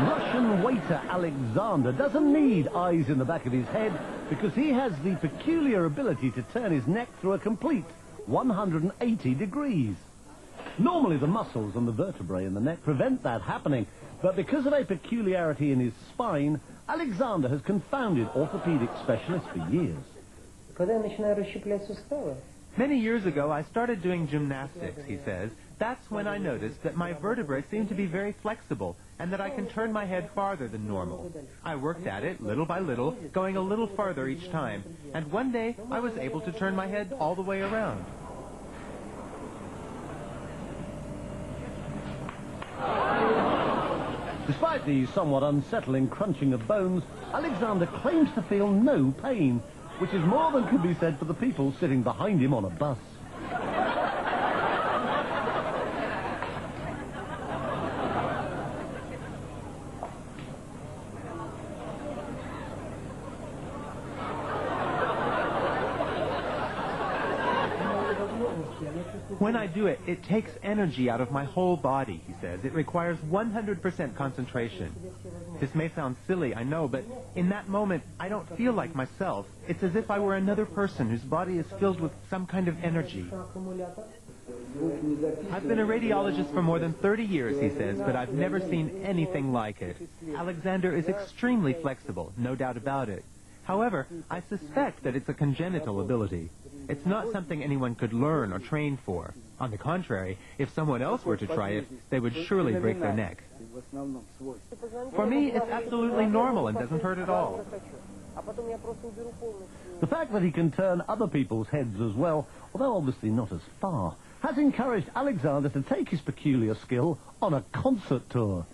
Russian waiter Alexander doesn't need eyes in the back of his head because he has the peculiar ability to turn his neck through a complete 180 degrees. Normally the muscles and the vertebrae in the neck prevent that happening, but because of a peculiarity in his spine, Alexander has confounded orthopedic specialists for years. Many years ago, I started doing gymnastics, he says. That's when I noticed that my vertebrae seem to be very flexible and that I can turn my head farther than normal. I worked at it little by little, going a little farther each time, and one day I was able to turn my head all the way around. Despite the somewhat unsettling crunching of bones, Alexander claims to feel no pain, which is more than can be said for the people sitting behind him on a bus. When I do it, it takes energy out of my whole body, he says. It requires 100% concentration. This may sound silly, I know, but in that moment, I don't feel like myself. It's as if I were another person whose body is filled with some kind of energy. I've been a radiologist for more than 30 years, he says, but I've never seen anything like it. Alexander is extremely flexible, no doubt about it. However, I suspect that it's a congenital ability. It's not something anyone could learn or train for. On the contrary, if someone else were to try it, they would surely break their neck. For me, it's absolutely normal and doesn't hurt at all. The fact that he can turn other people's heads as well, although obviously not as far, has encouraged Alexander to take his peculiar skill on a concert tour.